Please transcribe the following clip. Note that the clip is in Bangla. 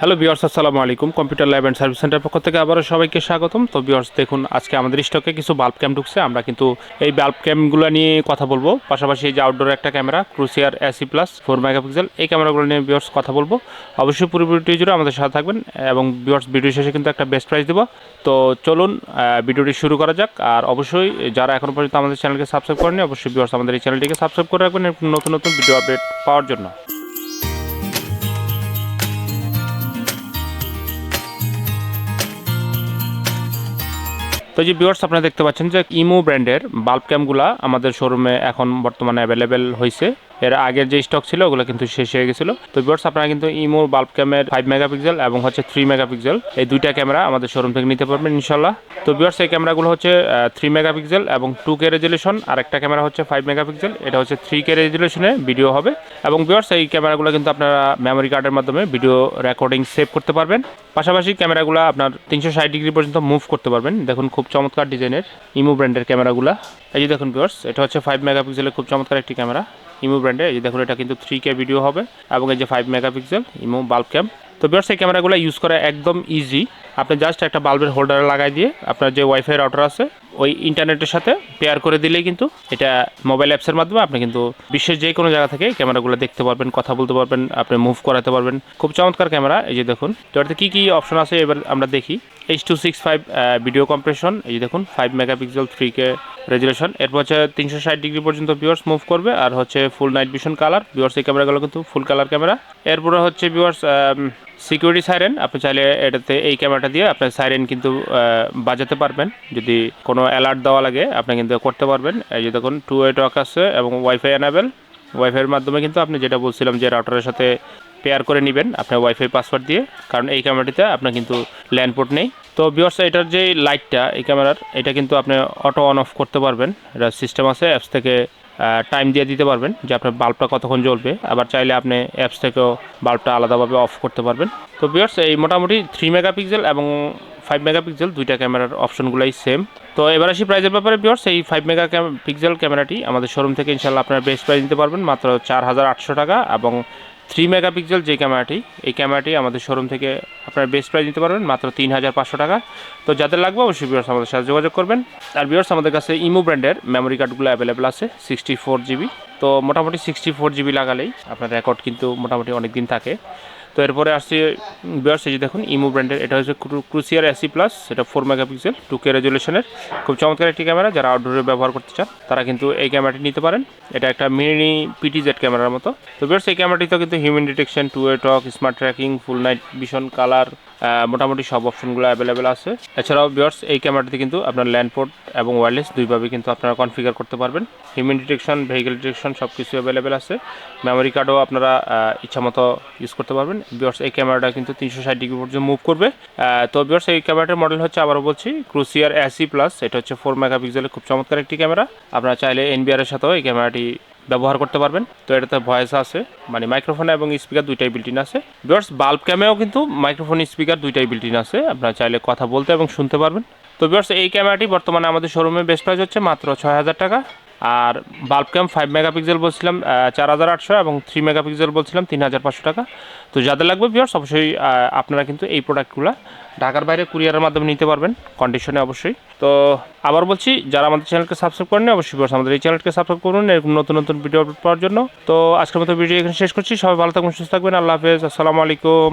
হ্যালো ভিউয়ার্স, আসসালামু আলাইকুম। Computer lab and service centre পক্ষ থেকে আবারও সবাইকে স্বাগতম। তো ভিউয়ার্স, দেখুন আজকে আমাদের স্টকে কিছু বাল্ব ক্যাম ঢুকছে। আমরা কিন্তু এই বাল্ব ক্যামগুলো নিয়ে কথা বলবো, পাশাপাশি এই যে আউটডোর একটা ক্যামেরা ক্রুসিয়ার এসি প্লাস 4 মেগাপিক্সেল, এই ক্যামেরাগুলো নিয়ে ভিউয়ার্স কথা বলবো। অবশ্যই পুরো ভিডিওটি জুড়ে আমাদের সাথে থাকবেন এবং ভিউয়ার্স ভিডিও শেষে কিন্তু একটা বেস্ট প্রাইজ দেবো। তো চলুন ভিডিওটি শুরু করা যাক। আর অবশ্যই যারা এখনও পর্যন্ত আমাদের চ্যানেলকে সাবস্ক্রাইব করেনি, অবশ্যই ভিউয়ার্স আমাদের এই চ্যানেলটিকে সাবস্ক্রাইব করে রাখবেন নতুন নতুন ভিডিও আপডেট পাওয়ার জন্য। তো যে ভিউয়ার্স, আপনারা দেখতে পাচ্ছেন যে ইমো ব্র্যান্ডের বাল্ব ক্যামগুলা আমাদের শোরুমে এখন বর্তমানে অ্যাভেলেবেল হয়েছে। এর আগের যে স্টক ছিল ওগুলো কিন্তু শেষ হয়ে গেছিলো। তো ভিউয়ার্স, আপনারা কিন্তু ইমো বাল্ব ক্যামের 5 মেগাপিক্সেল এবং হচ্ছে 3 মেগাপিক্সেল এই দুইটা ক্যামেরা আমাদের শোরুম থেকে নিতে পারবেন ইনশাল্লাহ। তো ভিউয়ার্স, এই ক্যামেরাগুলো হচ্ছে 3 মেগাপিক্সেল এবং 2K রেজুলেশন, আর একটা ক্যামেরা হচ্ছে 5 মেগাপিক্সেল, এটা হচ্ছে 3K রেজুলেশনে ভিডিও হবে। এবং ভিউয়ার্স, এই ক্যামেরাগুলো কিন্তু আপনারা মেমোরি কার্ডের মাধ্যমে ভিডিও রেকর্ডিং সেভ করতে পারবেন। পাশাপাশি ক্যামেরাগুলো আপনার 360 ডিগ্রি পর্যন্ত মুভ করতে পারবেন। দেখুন খুব চমৎকার ডিজাইনের ইমো ব্র্যান্ডের ক্যামেরাগুলো। এই যে দেখুন ভিউয়ার্স, এটা হচ্ছে 5 মেগাপিক্সেলের খুব চমৎকার একটি ক্যামেরা ইমো ব্র্যান্ডে। এই যে দেখুন, এটা কিন্তু 3K ভিডিও হবে এবং এই যে 5 মেগাপিক্সেল ইমো বাল্ব ক্যাম। তো ভিউয়ার্স, এই ক্যামেরাগুলো ইউজ করা একদম ইজি। আপনি জাস্ট একটা বাল্বের হোল্ডারে লাগাই দিয়ে আপনার যে ওয়াইফাই রাউটার আছে ওই ইন্টারনেটের সাথে পেয়ার করে দিলেই কিন্তু এটা মোবাইল অ্যাপসের মাধ্যমে আপনি কিন্তু বিশ্বের যে কোনো জায়গা থেকে ক্যামেরাগুলো দেখতে পারবেন, কথা বলতে পারবেন, আপনি মুভ করাতে পারবেন। খুব চমৎকার ক্যামেরা। এই যে দেখুন, তো এটাতে কী কী অপশন আছে এবার আমরা দেখি। H.265 ভিডিও কম্প্রেশন, এই যে দেখুন 5 মেগাপিক্সেল 3K রেজুলেশন। এরপর হচ্ছে 360 ডিগ্রি পর্যন্ত ভিউয়ার্স মুভ করবে, আর হচ্ছে ফুল নাইট ভিশন কালার। ভিউয়ার্স, এই ক্যামেরাগুলো কিন্তু ফুল কালার ক্যামেরা। এরপরে হচ্ছে ভিউয়ার্স সিকিউরিটি সাইরেন। আপনি চাইলে এটাতে এই ক্যামেরাটা দিয়ে আপনার সাইরেন কিন্তু বাজাতে পারবেন। যদি কোনো অ্যালার্ট দেওয়া লাগে আপনি কিন্তু করতে পারবেন। এই যে দেখুন 2-way টক আছে এবং ওয়াইফাই এনাবেল। ওয়াইফাইয়ের মাধ্যমে কিন্তু আপনি যেটা বলছিলাম যে রাউটারের সাথে পেয়ার করে নেবেন আপনার ওয়াইফাই পাসওয়ার্ড দিয়ে, কারণ এই ক্যামেরাটিতে আপনার কিন্তু ল্যান্ড পোর্ট নেই। তো ভিউয়ার্স, এটার যে লাইটটা এই ক্যামেরার, এটা কিন্তু আপনি অটো অন অফ করতে পারবেন। এটা সিস্টেম আছে, অ্যাপস থেকে টাইম দিয়ে দিতে পারবেন যে আপনার বাল্বটা কতক্ষণ জ্বলবে। আবার চাইলে আপনি অ্যাপস থেকেও বাল্বটা আলাদাভাবে অফ করতে পারবেন। তো ভিউয়ার্স, এই মোটামুটি 3 মেগাপিক্সেল এবং 5 মেগাপিক্সেল দুইটা ক্যামেরার অপশনগুলোই সেম। তো এবার আসি প্রাইজের ব্যাপারে। ভিউয়ার্স, এই 5 মেগাপিক্সেল ক্যামেরাটি আমাদের শোরুম থেকে ইনশাল্লাহ আপনারা বেস্ট প্রাইস নিতে পারবেন মাত্র 4800 টাকা। এবং 3 মেগাপিক্সেল যে ক্যামেরাটি, এই ক্যামেরাটি আমাদের শোরুম থেকে আপনারা বেস্ট প্রাইস নিতে পারবেন মাত্র 3500 টাকা। তো যাদের লাগবে অবশ্যই ভিউয়ার্স আমাদের সাথে যোগাযোগ করবেন। আর ভিউয়ার্স, আমাদের কাছে ইমো ব্র্যান্ডের মেমোরি কার্ডগুলো অ্যাভেলেবেল আছে 64 জিবি। তো মোটামুটি 64 জিবি লাগালেই আপনার রেকর্ড কিন্তু মোটামুটি অনেক দিন থাকে। তো এরপরে আসছি ভিউয়ার্স, এই যে দেখুন ইমো ব্র্যান্ডের, এটা হচ্ছে ক্রুসিয়ার এসি প্লাস, এটা 4 মেগাপিক্সেল 2K রেজুলেশনের খুব চমৎকার একটি ক্যামেরা। যারা আউটডোরে ব্যবহার করতে চান তারা কিন্তু এই ক্যামেরাটি নিতে পারেন। এটা একটা মিনি PTZ ক্যামেরার মতো। তো ভিউয়ার্স, এই ক্যামেরাটিতে কিন্তু হিউম্যান ডিটেকশন, 2-way টক, স্মার্ট ট্র্যাকিং, ফুল নাইট ভিশন কালার, মোটামুটি সব অপশনগুলো অ্যাভেলেবেল আছে। এছাড়াও ভিউয়ার্স, এই ক্যামেরাটিতে কিন্তু আপনার ল্যান্ড পোর্ট এবং ওয়্যারলেস দুইভাবে কিন্তু আপনারা কনফিগার করতে পারবেন। হিউম্যান ডিটেকশন, ভেহিকেল ডিটেকশন সব কিছু অ্যাভেলেবেল আছে। মেমোরি কার্ডও আপনারা ইচ্ছামতো ইউজ করতে পারবেন। ভিউয়ার্স, এই ক্যামেরাটা কিন্তু 360 ডিগ্রি পর্যন্ত মুভ করবে। তো ভিউয়ার্স, এই ক্যামেরাটার মডেল হচ্ছে, আবারও বলছি, ক্রুসিয়ার এসি প্লাস। এটা হচ্ছে 4 মেগাপিক্সেলের খুব চমৎকার একটি ক্যামেরা। আপনারা চাইলে NVR এর সাথেও এই ক্যামেরাটি ব্যবহার করতে পারবেন। তো এটাতে ভয়েস আছে, মানে মাইক্রোফোন এবং স্পিকার দুইটাই বিল্ট-ইন আছে। ভিউয়ার্স, বাল্ব ক্যামেরাও কিন্তু মাইক্রোফোন স্পিকার দুইটাই বিল্ট-ইন আছে, আপনারা চাইলে কথা বলতে এবং শুনতে পারবেন। তো ভিউয়ার্স, এই ক্যামেরাটি বর্তমানে আমাদের শোরুমে বেস্ট প্রাইস হচ্ছে মাত্র 6000 টাকা। আর বাল্ব ক্যাম 5 মেগাপিক্সেল বলছিলাম 4800 এবং 3 মেগাপিক্সেল বলছিলাম 3500 টাকা। তো যাদের লাগবে ভিউয়ার্স, অবশ্যই আপনারা কিন্তু এই প্রোডাক্টগুলো ঢাকার বাইরে কুরিয়ারের মাধ্যমে নিতে পারবেন কন্ডিশনে অবশ্যই। তো আবার বলছি, যারা আমাদের চ্যানেলকে সাবস্ক্রাইব করেন অবশ্যই ভিউয়ার্স আমাদের এই চ্যানেলকে সাবস্ক্রাইব করুন এরকম নতুন নতুন ভিডিও আপলোড পাওয়ার জন্য। তো আজকের মতো ভিডিও এখানে শেষ করছি। সবাই ভালো থাকবেন, সুস্থ থাকবেন। আল্লাহ হাফেজ, আসসালামু আলাইকুম।